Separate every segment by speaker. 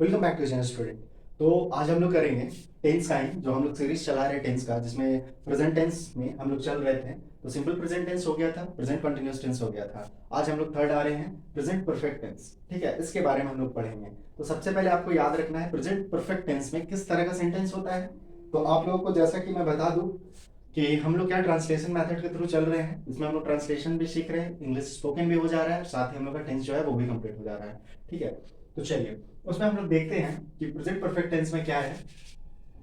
Speaker 1: Welcome back to channel student. तो आज हम लोग करेंगे टेंस का ही जो हम लोग सीरीज चला रहे हैं टेंस का, जिसमें प्रेजेंट टेंस में हम लोग चल रहे थे। तो सिंपल प्रेजेंट टेंस हो गया था, प्रेजेंट कंटिन्यूअस टेंस हो गया था। आज हम लोग थर्ड आ रहे हैं, प्रेजेंट परफेक्ट टेंस। ठीक है, इसके बारे में हम लोग पढ़ेंगे। तो सबसे पहले आपको याद रखना है प्रेजेंट परफेक्ट टेंस में किस तरह का सेंटेंस होता है। तो आप लोगों को जैसा कि मैं बता दूं कि हम लोग क्या ट्रांसलेशन मेथड के थ्रू चल रहे हैं, इसमें हम लोग ट्रांसलेशन भी सीख रहे हैं, इंग्लिश स्पोकन भी हो जा रहा है, साथ ही हम लोग का टेंस जो है वो भी कंप्लीट हो जा रहा है। ठीक है, तो चलिए उसमें हम लोग देखते हैं कि प्रेजेंट परफेक्ट टेंस में क्या है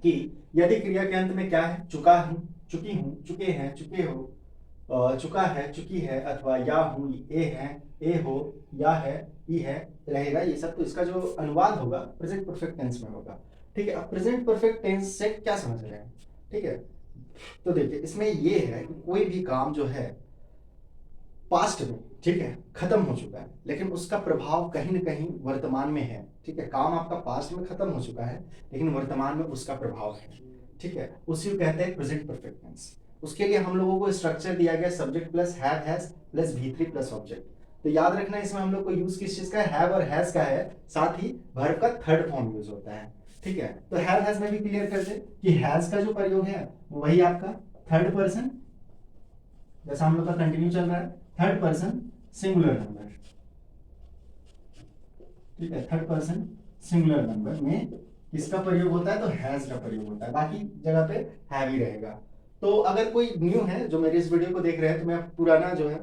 Speaker 1: कि यदि क्रिया के अंत में क्या है, चुका हूं, चुकी हूं, चुके हैं, चुके हो, चुका है, चुकी है, अथवा या हूं, ए है, ए हो, या है, ई है रहेगा। ये सब तो इसका जो अनुवाद होगा प्रेजेंट परफेक्ट टेंस में होगा। ठीक है, अब प्रेजेंट परफेक्ट टेंस से क्या समझ रहे हैं। ठीक है, तो देखिए इसमें ये है कि कोई भी काम जो है पास्ट में, ठीक है, खत्म हो चुका है, लेकिन उसका प्रभाव कहीं ना कहीं वर्तमान में है। ठीक है, काम आपका पास्ट में खत्म हो चुका है, लेकिन वर्तमान में उसका प्रभाव है। ठीक है, उसी को कहते हैं प्रेजेंट परफेक्ट टेंस। उसके लिए हम लोगों को स्ट्रक्चर दिया गया subject plus have has plus we three plus object. तो याद रखना इसमें हम लोग को यूज किस चीज का है, हैव और हैज का है, साथ ही वर्ब का थर्ड फॉर्म यूज होता है। ठीक है, तो हैव हैज में भी क्लियर कर दे कि हैज का जो प्रयोग है वही आपका थर्ड पर्सन, जैसा हम लोग का कंटिन्यू चल रहा है, थर्ड पर्सन सिंगुलर नंबर। ठीक है, थर्ड पर्सन सिंगुलर नंबर में किसका प्रयोग होता है, तो हैज का प्रयोग होता है, बाकी जगह पे हैव ही रहेगा। तो अगर कोई न्यू है जो मेरे इस वीडियो को देख रहे हैं, तो मैं पुराना जो है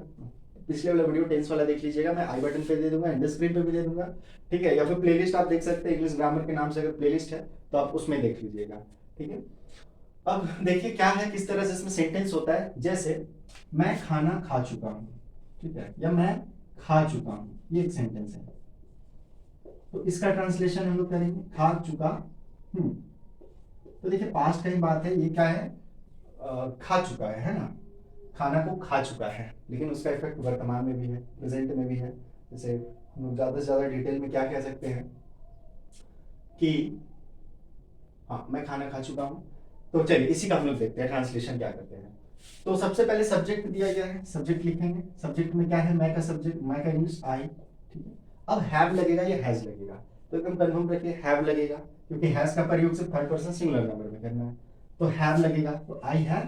Speaker 1: पिछले वाला वीडियो टेंस वाला देख लीजिएगा, मैं आई बटन पे दे दूंगा, एंड स्क्रीन पे भी दे दूंगा। ठीक है, या फिर प्लेलिस्ट आप देख सकते हैं, इंग्लिश ग्रामर के नाम से अगर प्लेलिस्ट है तो आप उसमें देख लीजिएगा। ठीक है, अब देखिए क्या है, किस तरह से इसमें सेंटेंस होता है। जैसे मैं खाना खा चुका हूं, ठीक है, या मैं खा चुका हूं, ये एक सेंटेंस है। तो इसका ट्रांसलेशन हम लोग करेंगे खा चुका हूं। तो देखिए पास्ट का ही बात है, ये क्या है, खा चुका है ना, खाना को खा चुका है, लेकिन उसका इफेक्ट वर्तमान में भी है, प्रेजेंट में भी है। जैसे हम लोग ज्यादा से ज्यादा डिटेल में क्या कह सकते हैं कि हाँ मैं खाना खा चुका हूं। तो चलिए इसी का हम लोग देखते हैं ट्रांसलेशन क्या करते हैं। तो सबसे पहले सब्जेक्ट दिया गया है, सब्जेक्ट लिखेंगे। सब्जेक्ट में क्या है, मैं का सब्जेक्ट, मैं का इंग्लिश आई। ठीक है, अब हैव लगेगा या हैज लगेगा, तो एकदम कंफर्म रखिए हैव लगेगा, क्योंकि हैज का प्रयोग सिर्फ थर्ड पर्सन सिंगुलर नंबर में करना है। तो हैव लगेगा, तो आई हैव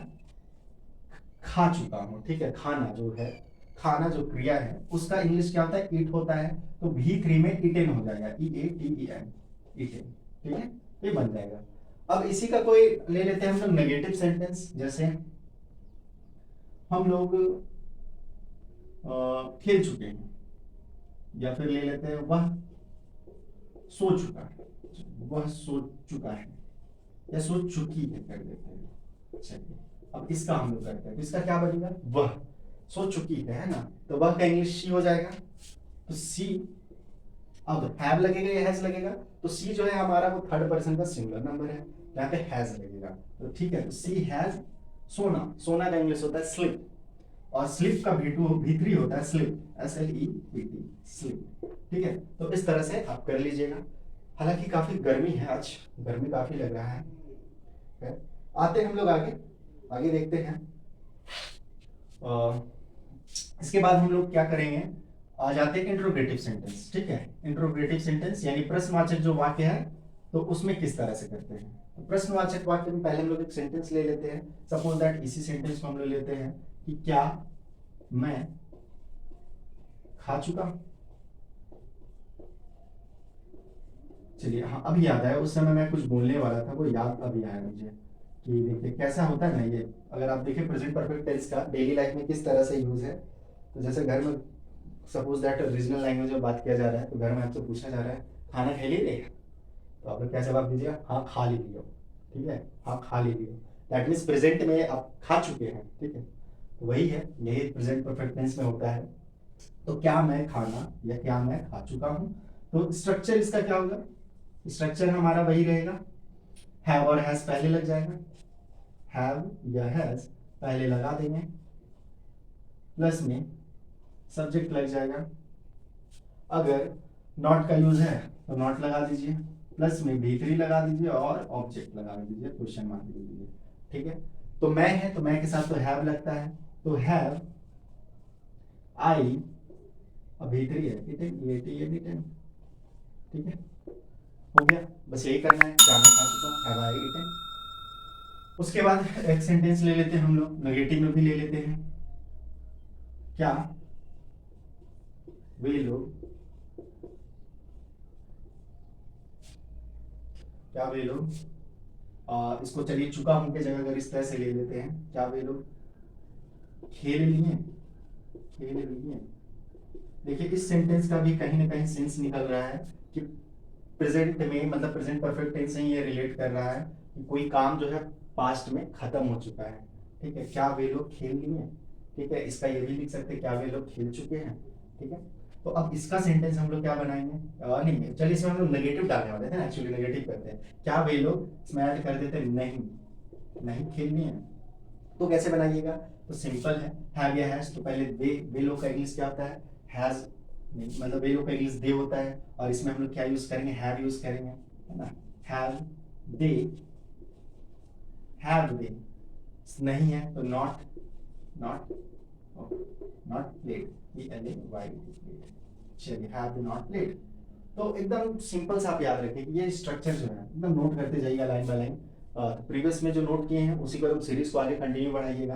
Speaker 1: खा चुका हूं। ठीक है, खाना जो है, खाना जो क्रिया है उसका इंग्लिश क्या होता है, ईट होता है। तो भी थ्री में इटेन हो जाएगा, E A T E N, eaten. ठीक है, ये बन जाएगा। अब इसी का कोई ले लेते हैं हम लोग नेगेटिव सेंटेंस। जैसे हम लोग खेल चुके हैं, या फिर ले लेते हैं वह सो चुका है, वह सो चुका है, या सो चुकी है कर देते हैं। चलिए अब इसका हम लोग करते हैं, तो इसका क्या बनेगा, वह सो चुकी है ना, तो वह का इंग्लिश सी हो जाएगा। तो सी, अब हैव लगेगा या हैज लगेगा, तो सी जो है हमारा वो थर्ड पर्सन का सिंगुलर नंबर है, यहाँ पे हैज लगेगा। तो ठीक है, तो सी हैज सोना, सोना का इंग्लिश होता है स्लिप, और स्लिप का भी3 होता है slip, S L E P T, slip. ठीक है, तो इस तरह से आप कर लीजिएगा। हालांकि काफी गर्मी है आज, गर्मी काफी लग रहा है। आते हैं हम लोग आगे, आगे देखते हैं। इसके बाद हम लोग क्या करेंगे, आ जाते हैं इंट्रोगेटिव सेंटेंस। ठीक है, इंट्रोगेटिव सेंटेंस यानी प्रश्नवाचक जो वाक्य है, तो उसमें किस तरह से करते हैं। तो प्रश्नवाचक वाक्य में पहले हम लोग एक सेंटेंस ले लेते हैं। सपोज दैट इसी सेंटेंस को हम लोग लेते हैं कि क्या मैं खा चुका हूं। चलिए हाँ, अभी याद आया, उस समय मैं कुछ बोलने वाला था, वो याद अभी आया मुझे कि देखिए कैसा होता है ना ये। अगर आप देखिए प्रेजेंट परफेक्ट टेंस का डेली लाइफ में किस तरह से यूज है। तो जैसे घर में सपोज दैट रीजनल लैंग्वेज में बात किया जा रहा है, तो घर में आपसे पूछा जा रहा है खाना खा लिए, तो आप लोग क्या जवाब दीजिएगा, हाँ खा ली लियो। ठीक है, हाँ खा ली लियो, दैट मीन्स प्रेजेंट में आप खा चुके हैं। ठीक है, तो वही है, यही प्रेजेंट परफेक्ट टेंस में होता है। तो क्या मैं खाना या क्या मैं खा चुका हूं, तो स्ट्रक्चर इसका क्या होगा, स्ट्रक्चर हमारा वही रहेगा, हैव और हैज पहले लग जाएगा, हैव या हैज पहले लगा देंगे, प्लस में सब्जेक्ट लग जाएगा। अगर नॉट का यूज है तो नॉट लगा दीजिए, प्लस में भी3 लगा दीजिए, और ऑब्जेक्ट लगा दीजिए, क्वेश्चन मार्क दे दीजिए। ठीक है, तो मैं है तो मैं के साथ तो हैव लगता है, तो हैव आई, अब भी3 है, ठीक है, ये टी ये भी 10। ठीक है, हो गया, बस यही करना है, क्या मैं खा चुका हूँ, हैव आई ईटन। उसके बाद एक सेंटेंस ले लेते हैं हम लोग, नेगेटिव में भी ले लेते हैं। क्या वे लोग, क्या वे लोग, इसको चलिए चुका हूं के जगह अगर इस तरह से ले लेते हैं, क्या वे लोग खेल लिए, खेल लिए। देखिए इस सेंटेंस का भी कहीं ना कहीं सेंस निकल रहा है कि प्रेजेंट में, मतलब प्रेजेंट परफेक्ट टेंस से ये रिलेट कर रहा है कि कोई काम जो है पास्ट में खत्म हो चुका है। ठीक है, क्या वे लोग खेल लिए। ठीक है, इसका ये भी लिख सकते हैं, क्या वे लोग खेल चुके हैं। ठीक है, तो अब इसका सेंटेंस हम लोग क्या बनाएंगे, नहीं चलिए इसमें हम लोग नेगेटिव डालने वाले थे ना, एक्चुअली नेगेटिव करते हैं, क्या वे लोग, इसमें ऐड कर देते हैं नहीं, नहीं खेलनी है। तो कैसे बनाइएगा, तो सिंपल है, हैव या हैज, तो पहले वे लोग का इंग्लिश क्या होता है, हैज, मतलब वे लोग का इंग्लिश दे होता है, और इसमें हम लोग क्या यूज करेंगे, हैव यूज करेंगे, है ना, हैव दे, हैव दे, नहीं है तो not, not, not played, PLAY, चलिए हैव नॉट प्लेड। तो एकदम सिंपल सा आप याद रखिए कि ये स्ट्रक्चर जो है एकदम नोट करते जाइएगा लाइन बाय लाइन। तो प्रीवियस में जो नोट किए हैं उसी को एकदम सीरीज को आगे कंटिन्यू बढ़ाइएगा,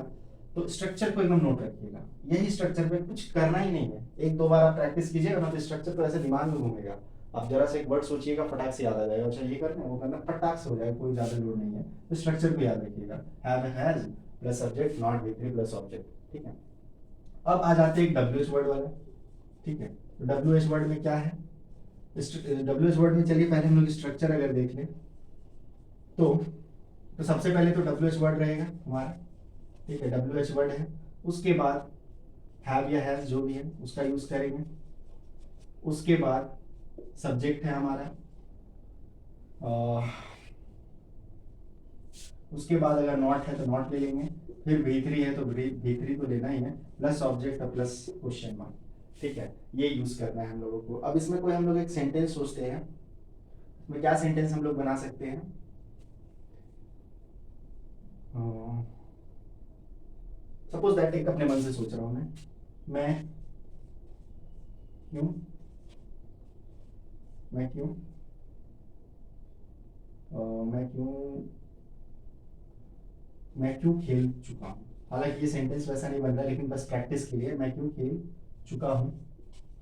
Speaker 1: तो स्ट्रक्चर को एकदम नोट रखिएगा। यही स्ट्रक्चर पे कुछ करना ही नहीं है, एक दो बार आप प्रैक्टिस कीजिएगा ना तो स्ट्रक्चर तो ऐसे दिमाग में घूमेगा। आप जरा से एक वर्ड सोचिएगा, फटाक से याद आ जाएगा, अच्छा ये करना है वो करना, फटाक से हो जाएगा, कोई ज्यादा लोड नहीं है। तो स्ट्रक्चर को याद रखिएगा, have has plus subject not V3 plus object. ठीक है, अब आ जाते हैं एक WH वर्ड वाला। ठीक है, तो WH वर्ड में क्या है, WH वर्ड में चलिए पहले हम लोग स्ट्रक्चर अगर देख लें तो सबसे पहले तो WH वर्ड रहेगा हमारा। ठीक है, WH वर्ड है, उसके बाद हैव या हैज जो भी है उसका यूज करेंगे, उसके बाद सब्जेक्ट है हमारा, उसके बाद अगर नॉट है तो नॉट ले लेंगे, फिर V3 है तो V3 तो लेना ही है, प्लस ऑब्जेक्ट और प्लस क्वेश्चन मार्क। ठीक है, ये यूज करना है हम लोगों को। अब इसमें कोई हम लोग एक सेंटेंस सोचते हैं, इसमें क्या सेंटेंस हम लोग बना सकते हैं, सपोज दैट, एक अपने मन से सोच रहा हूं मैं क्यों, मैं क्यों, मैं क्यों, मैं क्यों खेल चुका हूँ। हालांकि ये सेंटेंस वैसा नहीं बन रहा, लेकिन बस प्रैक्टिस के लिए, मैं क्यों खेल चुका हूँ।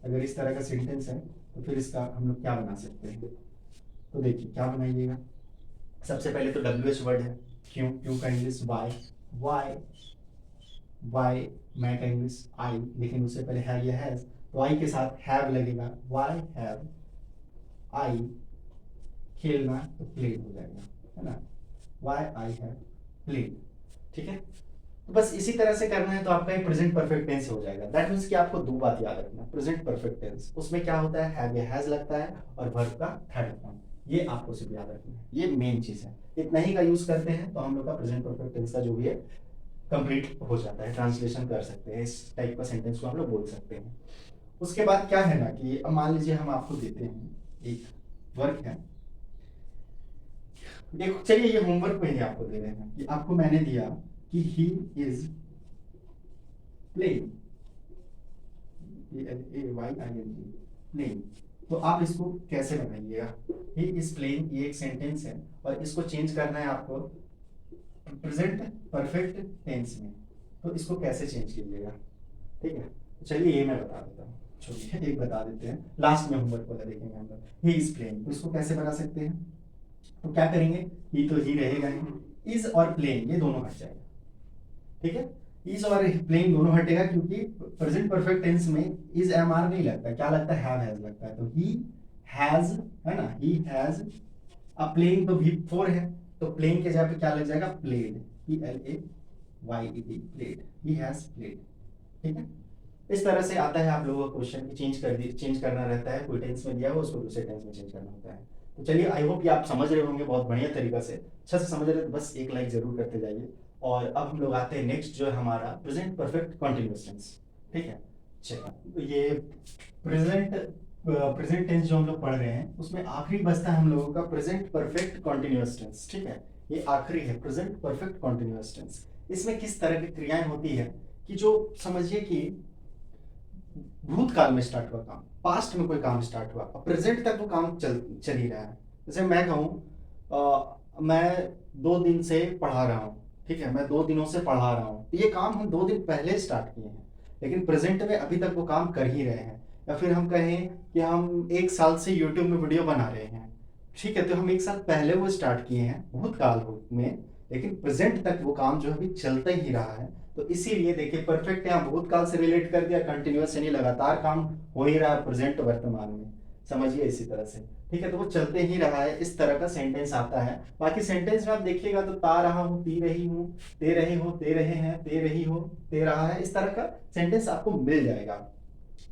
Speaker 1: अगर इस तरह का सेंटेंस है तो फिर इसका हम लोग क्या बना सकते हैं, तो देखिए क्या बनाइएगा। सबसे पहले तो WH वर्ड है, क्यों, क्यों का इंग्लिश वाई, वाई, वाई, मैं का इंग्लिश आई, लेकिन उससे पहले हैव या हैज, तो आई के साथ हैव लगेगा, वाई हैव आई, खेलना तो प्लेड हो जाएगा, है ना, वाई आई हैव प्लेड। ठीक है, तो बस इसी तरह से करना है, तो आपका एक प्रेजेंट परफेक्ट टेंस हो जाएगा। दैट मींस कि आपको दो बात याद रखना, प्रेजेंट परफेक्ट टेंस उसमें क्या होता है, हैव या हैज लगता है, और वर्ब का थर्ड फॉर्म, ये आपको सिर्फ याद रखना है, ये मेन चीज है। इतना ही का यूज करते हैं तो हम लोग का प्रेजेंट परफेक्ट टेंस का जो भी है कंप्लीट हो जाता है, ट्रांसलेशन कर सकते हैं, इस टाइप का सेंटेंस को हम लोग बोल सकते हैं। उसके बाद क्या है ना कि अब मान लीजिए हम आपको देते हैं एक वर्क है, देखो चलिए ये होमवर्क में ही आपको दे रहे हैं कि आपको मैंने दिया कि ही इज प्लेइंग, प्लेइंग, तो आप इसको कैसे बनाइएगा, ही इज प्लेइंग, ये एक सेंटेंस है और इसको चेंज करना है आपको प्रेजेंट परफेक्ट टेंस में, तो इसको कैसे चेंज कीजिएगा। ठीक है, चलिए ये मैं बता देता हूँ, छोड़िए एक बता देते हैं, लास्ट में होमवर्क वाला देखेंगे हम लोग। ही इज प्लेइंग, तो इसको कैसे बना सकते हैं, तो क्या करेंगे, ही तो ही रहेगा ही, इज और प्लेइंग ये दोनों हट जाएगा। ठीक है, इज और प्लेइंग दोनों हटेगा, क्योंकि प्रेजेंट परफेक्ट टेंस में इज MR नहीं लगता, क्या लगता है, हैव हैज लगता है, तो ही हैज, है ना, ही हैज, अब प्लेइंग तो V4 है, तो प्लेइंग के जगह पे क्या लग जाएगा, played, PLAYED, played, he has played. ठीक है, इस तरह से आता है आप लोगों का क्वेश्चन की चेंज करना रहता है, कोई टेंस में दिया हो उसको दूसरे टेंस में चेंज करना होता है। तो चलिए आई होप कि आप समझ रहे होंगे बहुत बढ़िया तरीका से, अच्छा से समझ रहे तो बस एक लाइक जरूर करते जाइए। और अब हम लोग आते हैं नेक्स्ट जो है हमारा प्रेजेंट परफेक्ट कॉन्टिन्यूअस टेंस। ठीक है, चलिए ये प्रेजेंट टेंस जो हम लोग पढ़ रहे हैं उसमें आखिरी बचता है हम लोगों का प्रेजेंट परफेक्ट कॉन्टिन्यूअस टेंस। ठीक है, ये आखिरी है प्रेजेंट परफेक्ट कॉन्टिन्यूअस टेंस। इसमें किस तरह की क्रियाएं होती है कि जो समझिए कि भूतकाल में स्टार्ट हुआ काम, पास्ट में कोई काम स्टार्ट हुआ, प्रेजेंट तक वो काम चल ही रहा है। जैसे मैं कहूँ मैं 2 दिन से पढ़ा रहा हूँ, ठीक है, मैं 2 दिनों से पढ़ा रहा हूँ, ये काम हम 2 दिन पहले स्टार्ट किए हैं, लेकिन प्रेजेंट में अभी तक वो काम कर ही रहे हैं। या फिर हम कहें कि हम 1 साल से यूट्यूब में वीडियो बना रहे हैं, ठीक है, तो हम 1 साल पहले वो स्टार्ट किए हैं भूतकाल में, लेकिन प्रेजेंट तक वो काम जो है अभी चलता ही रहा है। तो इसीलिए देखिए परफेक्ट यहाँ भूतकाल से रिलेट कर दिया, कंटिन्यूअस यानी लगातार काम हो ही रहा है प्रेजेंट वर्तमान में, समझिए इसी तरह से, ठीक है, तो वो चलते ही रहा है, इस तरह का सेंटेंस आता है। बाकी सेंटेंस में आप देखिएगा तो ता रहा हूँ, पी रही हूँ, दे रहे हो, दे रहे हैं, दे रही हो, दे रहा है, इस तरह का सेंटेंस आपको मिल जाएगा,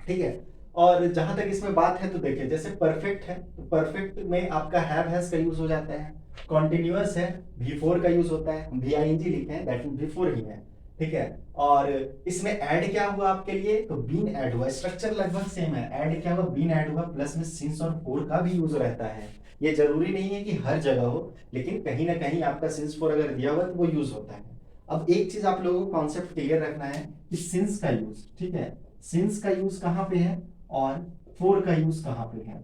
Speaker 1: ठीक है। और जहां तक इसमें बात है तो देखिए जैसे परफेक्ट है तो परफेक्ट में आपका हैव हैज का यूज हो जाता है, कॉन्टिन्यूअस है भी4 का यूज होता है, हम ing लिखे हैं दैट मीन भी4 ही है, ठीक है। और इसमें ऐड क्या हुआ आपके लिए, तो बीन ऐड हुआ, स्ट्रक्चर लगभग सेम है, ऐड क्या हुआ, बीन ऐड हुआ, प्लस में सिंस और फोर का भी यूज रहता है। ये जरूरी नहीं है कि हर जगह हो, लेकिन कहीं ना कहीं आपका सिंस फोर अगर दिया हुआ तो वो यूज होता है। अब एक चीज आप लोगों को कॉन्सेप्ट क्लियर रखना है कि सिंस का यूज, ठीक है, सिंस का यूज कहां पे है और फोर का यूज कहां पे है।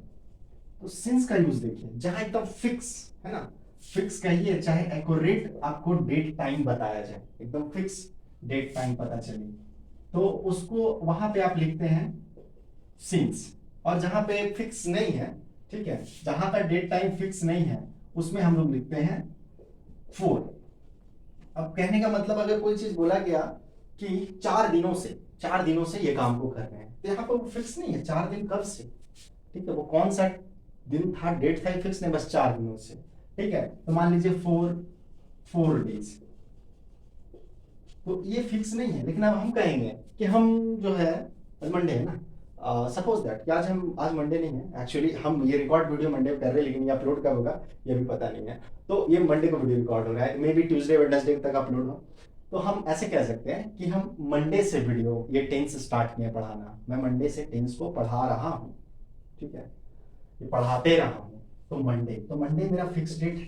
Speaker 1: तो सिंस का यूज देखिए जहां एकदम फिक्स है ना, फिक्स कहिए चाहे एक्यूरेट आपको डेट टाइम बताया जाए, एकदम फिक्स डेट टाइम पता चले, तो उसको वहां पे आप लिखते हैं सिंस। और जहां पे फिक्स नहीं है, ठीक है, जहां का डेट टाइम फिक्स नहीं है उसमें हम लोग लिखते हैं फोर। अब कहने का मतलब अगर कोई चीज बोला गया कि 4 दिनों से ये काम को कर रहे हैं, तो यहाँ पर वो फिक्स नहीं है 4 दिन कब से, ठीक है, वो कौन सा दिन था, डेट था, फिक्स नहीं, बस 4 दिनों से, ठीक है। तो मान लीजिए 4 डेज, तो ये फिक्स नहीं है, लेकिन अब हम कहेंगे कि हम जो है आज मंडे है ना, सपोज दैट कि आज मंडे नहीं है, एक्चुअली हम ये रिकॉर्ड वीडियो मंडे पे कर रहे हैं, लेकिन ये अपलोड कब होगा ये भी पता नहीं है, तो ये मंडे को वीडियो रिकॉर्ड हो रहा है, मे बी ट्यूसडे वेडनेसडे तक अपलोड हो। तो हम ऐसे कह सकते हैं कि हम मंडे से वीडियो ये टेंस स्टार्ट किए पढ़ाना, मैं मंडे से टेंस को पढ़ा रहा हूँ, ठीक है, ये पढ़ाते रहा हूँ। तो मंडे मेरा फिक्स डेट है,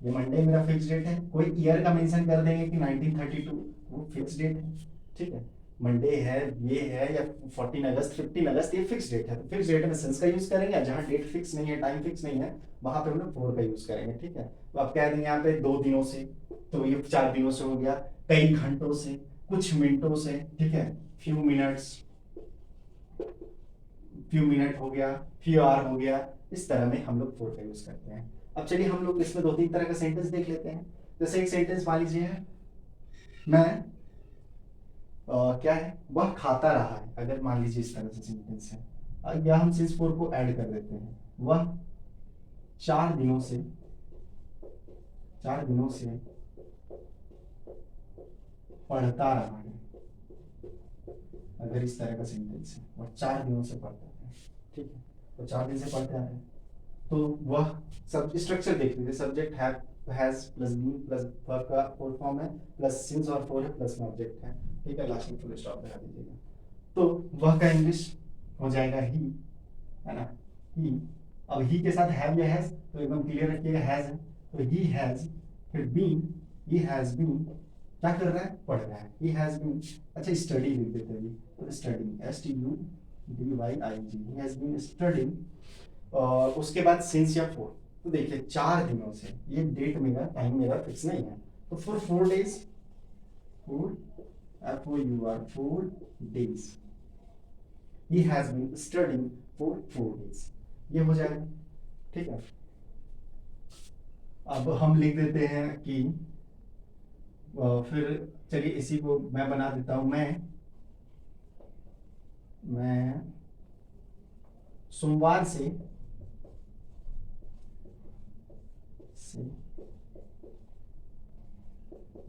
Speaker 1: ये मंडे मेरा फिक्स डेट है, कोई ईयर का मेंशन कर देंगे कि 1932, वो फिक्स डेट है, ठीक है। मंडे है, ये है, या 14 अगस्त 15 अगस्त, ये फिक्स डेट है, तो फिक्स डेट में सेंस का यूज करेंगे, जहां डेट फिक्स नहीं है, टाइम फिक्स नहीं है, वहां पे हम लोग फोर का यूज करेंगे, ठीक है। तो आप कह देंगे यहाँ पे 2 दिनों से, तो ये 4 दिनों से हो गया, कई घंटों से, कुछ मिनटों से, ठीक है, फ्यू मिनट हो गया, फ्यू आवर हो गया, इस तरह में हम लोग फोर का यूज करते हैं। अब चलिए हम लोग इसमें 2-3 तरह का सेंटेंस देख लेते हैं। जैसे एक सेंटेंस मान लीजिए मैं क्या है, वह खाता रहा है, अगर मान लीजिए इस तरह से सेंटेंस है, या हम सिंस फोर को ऐड कर देते हैं, वह 4 दिनों से पढ़ता रहा है, अगर इस तरह का सेंटेंस है, वह 4 दिनों से पढ़ता है, ठीक है, तो 4 दिन से पढ़ता है, तो वह सब स्ट्रक्चर देख लीजिए, subject has plus been plus verb का फुल फॉर्म है, प्लस सिंस और फोर है, प्लस में ऑब्जेक्ट है, ठीक है, लास्ट में फुल स्टॉप लगा दीजिएगा। तो वह का इंग्लिश हो जाएगा ही, है ना, ही। अब ही के साथ हैव या हैज, तो एकदम क्लियर रखिएगा हैज है, तो ही हैज, फिर बीन, ही हैज बीन, क्या कर रहा है, पढ़ रहा है, ही हैज बीन, अच्छा स्टडी लिख देते हैं, तो study STUDYING, he has been studying. और उसके बाद सिंस या फोर, तो देखिए 4 दिनों से, ये डेट मेरा टाइम मेरा फिक्स नहीं है, तो for 4 days, 4 he has been studying for 4 days, ये हो जाएगा, ठीक है। अब हम लिख देते हैं कि फिर चलिए इसी को मैं बना देता हूं, मैं सोमवार से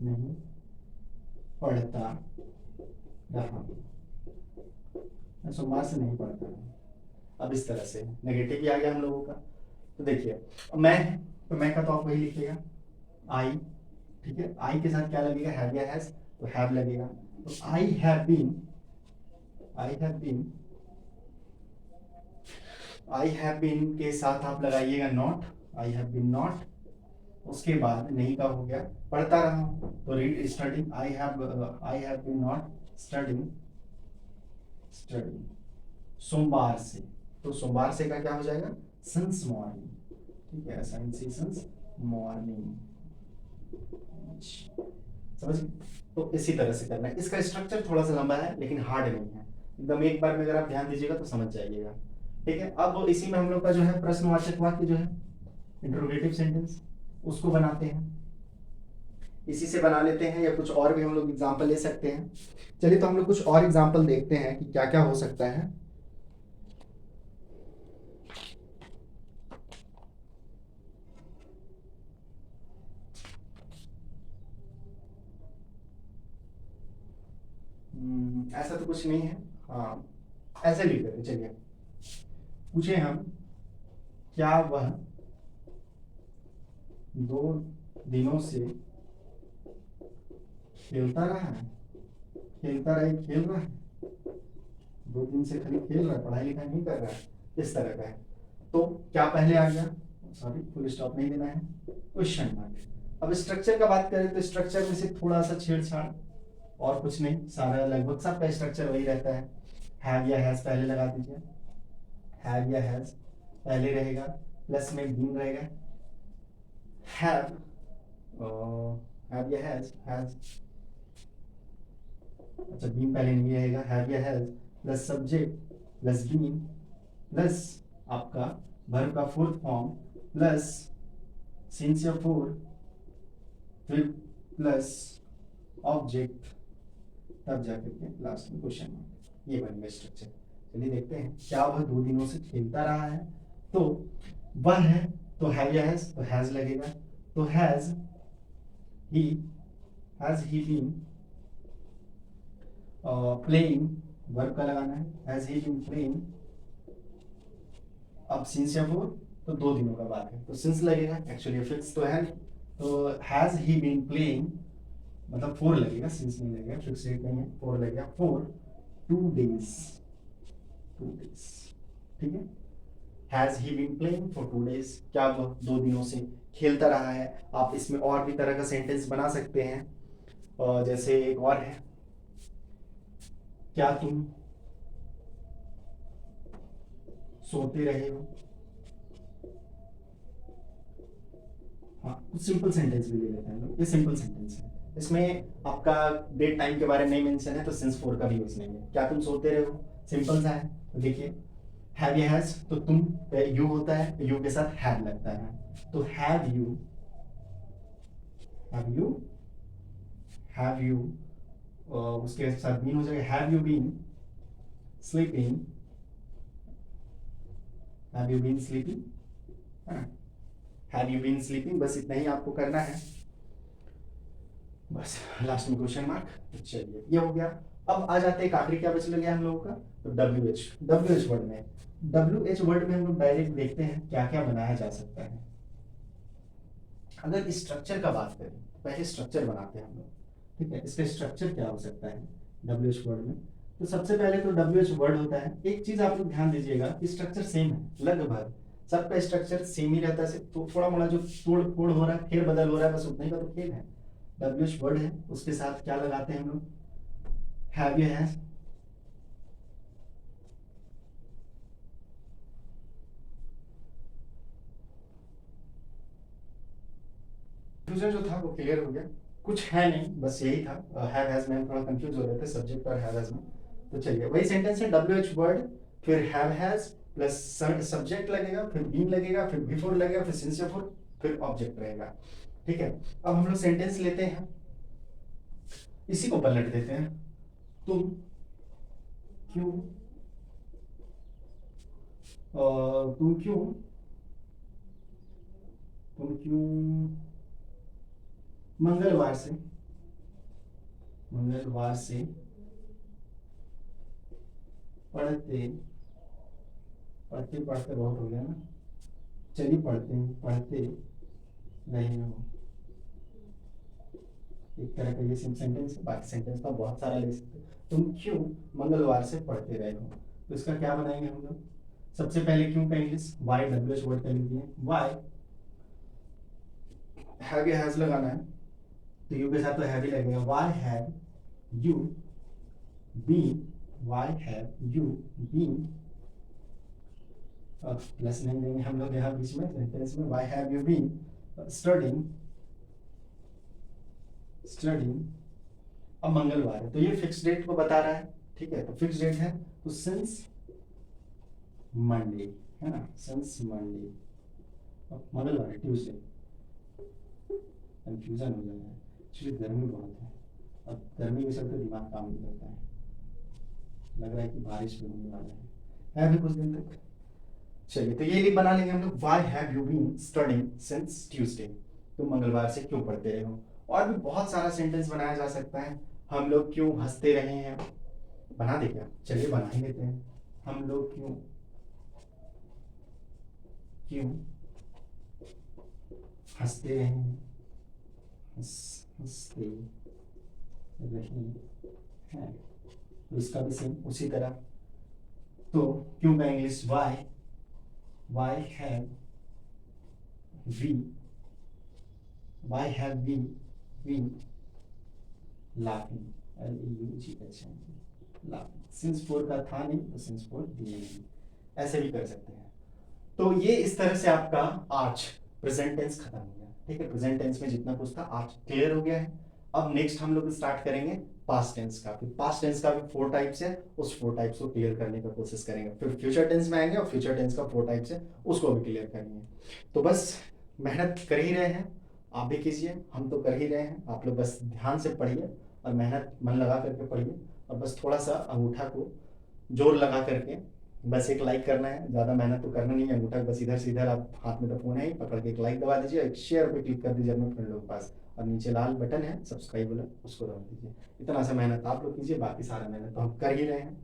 Speaker 1: नहीं पढ़ता रहा, मैं सोमवार से नहीं पढ़ता रहा। अब इस तरह से नेगेटिव भी आ गया हम लोगों का, तो देखिए मैं, तो मैं का तो आप वही लिखिएगा आई, ठीक है, आई के साथ क्या लगेगा, हैव या हैज, तो हैव लगेगा, तो I have been, I have been के साथ आप लगाइएगा not, I have been not, उसके बाद नहीं का हो गया, पढ़ता रहा हूं, तो read studying, I have been not studying, सोमवार से, तो सोमवार से का क्या हो जाएगा, since morning, yes and since morning, समझ गए? तो इसी तरह से करना है। इसका स्ट्रक्चर थोड़ा सा लंबा है लेकिन हार्ड नहीं है, एकदम एक बार में अगर आप ध्यान दीजिएगा तो समझ जाइएगा। ठीक है, अब इसी में हम लोग का जो है प्रश्नवाचक वाक्य जो है इंट्रोगेटिव सेंटेंस, उसको बनाते हैं। इसी से बना लेते हैं या कुछ और भी हम लोग एग्जाम्पल ले सकते हैं। चलिए तो हम लोग कुछ और एग्जाम्पल देखते हैं कि क्या क्या हो सकता है। ऐसा तो कुछ नहीं है, हाँ ऐसे भी करें। चलिए पूछे हम, क्या वह 2 दिनों से खेलता रहा है? खेलता रहे, खेल रहा है, 2 दिन से खाली खेल रहा है, पढ़ाई लिखाई नहीं कर रहा है, इस तरह का है। तो क्या पहले आ गया, सॉरी फुल स्टॉप नहीं देना है, क्वेश्चन मार्क। अब स्ट्रक्चर का बात करें तो स्ट्रक्चर में से थोड़ा सा छेड़छाड़, और कुछ नहीं, सारा लगभग सबका स्ट्रक्चर वही रहता है। हैव या हैज पहले लगा दीजिए, हैव या हैज पहले रहेगा, प्लस में बीन रहेगा। हैव या हैज, अच्छा बीन पहले नहीं रहेगा, हैव या has plus subject plus been plus आपका वर्ब का फोर्थ फॉर्म प्लस सिंस या फोर, फिर प्लस ऑब्जेक्ट, तब जाकर के लास्ट में क्वेश्चन मार्क। ये बनेगा स्ट्रक्चर। चलिए देखते हैं, क्या वह 2 दिनों से खेलता रहा है? तो वह है तो हैव या हैज, तो हैज लगेगा, तो has he been playing, verb का लगाना है, हैज ही बीन प्लेइंग। अब सिंस या फोर, तो 2 दिनों का बात है तो सिंस लगेगा, एक्चुअली फिक्स तो है नहीं, तो हैज ही बीन प्लेइंग मतलब 4 लगेगा, सिंस नहीं लगेगा, फिक्स डेट नहीं है, 4 लगेगा, 4 2 days, 2 days। ठीक है, has he been playing for 2 days, क्या वह 2 दिनों से खेलता रहा है। आप इसमें और भी तरह का सेंटेंस बना सकते हैं, और जैसे एक और है, क्या तुम सोते रहे हो? हाँ, कुछ सिंपल सेंटेंस भी ले लेते हैं लोग, ये सिंपल सेंटेंस है, इसमें आपका डेट टाइम के बारे में नहीं मेंशन है तो सिंस 4 का भी यूज नहीं है। क्या तुम सोते रहे हो, सिंपल सा है। तो देखिए हैव या हैज, तो तुम पे यू होता है, यू के साथ हैव लगता है, तो हैव यू, उसके साथ बीन हो जाएगा, have you been sleeping, have you been sleeping, have you been sleeping, बस इतना ही आपको करना है, बस लास्ट में क्वेश्चन मार्क। चलिए ये हो गया। अब आ जाते हैं एक आखिरी, क्या बच गया हम लोगों का, तो WH वर्ड में, WH वर्ड में हम लोग डायरेक्ट देखते हैं क्या क्या बनाया जा सकता है। अगर स्ट्रक्चर का बात करें, पहले स्ट्रक्चर बनाते हैं हम लोग। ठीक है, इसका स्ट्रक्चर क्या हो सकता है WH वर्ड में, तो सबसे पहले तो WH वर्ड होता है। एक चीज आप लोग ध्यान दीजिएगा कि स्ट्रक्चर सेम है, लगभग सबका स्ट्रक्चर सेम ही रहता है, तो थोड़ा मोड़ा जो तोड़ फोड़ हो रहा है, फेर बदल हो रहा है, बस उतने का तो खेल है। WH वर्ड है, उसके साथ क्या लगाते हैं हम लोग, हैव या हैज, कंफ्यूजन जो था वो क्लियर हो गया, कुछ है नहीं, बस यही था। हैव हैज में हम थोड़ा कंफ्यूज हो रहे थे सब्जेक्ट और हैव हैज में। तो चलिए वही सेंटेंस है, WH वर्ड फिर हैव हैज प्लस सब्जेक्ट लगेगा, फिर बीन लगेगा, फिर बिफोर लगेगा, फिर सिंस या फोर, फिर ऑब्जेक्ट रहेगा। ठीक है, अब हम लोग सेंटेंस लेते हैं, इसी को पलट देते हैं। तुम क्यों तुम क्यों तुम क्यों मंगलवार से पढ़ते पढ़ते पढ़ते बहुत हो गया ना, चलिए पढ़ते नहीं हो। एक तरह का ये सेंटेंस है, बाकी सेंटेंस तो बहुत सारा ले सकते हैं। तुम क्यों मंगलवार से पढ़ते रहे हो, तो इसका क्या बनाएंगे हम लोग, सबसे पहले क्यों का इंग्लिश वाई, WH वर्ड का लिख दिए, वाई, हैव या हैज लगाना है, तो यू के साथ तो हैव ही लगेगा, why have you been, why have you been plus नहीं देंगे हम लोग यहाँ बीच में सेंटेंस में, why have you been studying, अब मंगलवार है तो ये फिक्स डेट को बता रहा है, ठीक है, तो फिक्स डेट है तो सिंस मंडे, है ना, सिंस मंडे, अब मंगलवार है, ट्यूसडे, कंफ्यूजन हो जाएगा एक्चुअली, गर्मी बहुत है, अब गर्मी के चलते दिमाग काम नहीं करता है, लग रहा है कि बारिश भी होने वाला है भी कुछ दिन तक। चलिए तो ये बना लेंगे हम लोग, why have you been studying since Tuesday, तुम मंगलवार से क्यों पढ़ते रहे हो। और भी बहुत सारा सेंटेंस बनाया जा सकता है, हम लोग क्यों हंसते रहे हैं, बना दे क्या, चलिए बना ही लेते हैं, हम लोग क्यों क्यों हंसते रहे हैं, हंसते रहे हैं, तो इसका भी सेम उसी तरह, तो क्यों का English why have we been laughing, laughing, since four का था नहीं तो since फोर दिए नहीं, ऐसे भी कर सकते हैं। तो ये इस तरह से आपका आज प्रेजेंट टेंस खत्म हो गया, ठीक है, प्रेजेंट टेंस में जितना कुछ था आज क्लियर हो गया है। अब नेक्स्ट हम लोग स्टार्ट करेंगे पास्ट टेंस का, फिर पास्ट टेंस का भी 4 टाइप्स है, उस 4 टाइप्स को क्लियर करने का कोशिश करेंगे, फिर फ्यूचर टेंस में आएंगे और फ्यूचर टेंस का 4 टाइप्स है उसको भी क्लियर करेंगे। तो बस मेहनत कर ही रहे हैं, आप भी कीजिए, हम तो कर ही रहे हैं, आप लोग बस ध्यान से पढ़िए और मेहनत मन लगा करके पढ़िए, और बस थोड़ा सा अंगूठा को जोर लगा करके बस एक लाइक करना है, ज़्यादा मेहनत तो करना नहीं है, अंगूठा बस इधर से इधर, आप हाथ में तो फोन है ही, पकड़ के एक लाइक दबा दीजिए, एक शेयर पे क्लिक कर दीजिए अपने फ्रेंड लोगों के पास, और नीचे लाल बटन है सब्सक्राइब वाला उसको दबा दीजिए। इतना सा मेहनत आप लोग कीजिए, बाकी सारा मेहनत तो हम कर ही रहे हैं।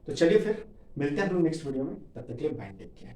Speaker 1: तो चलिए फिर मिलते हैं हम लोग नेक्स्ट वीडियो में, तब तक के लिए बाय, टेक केयर।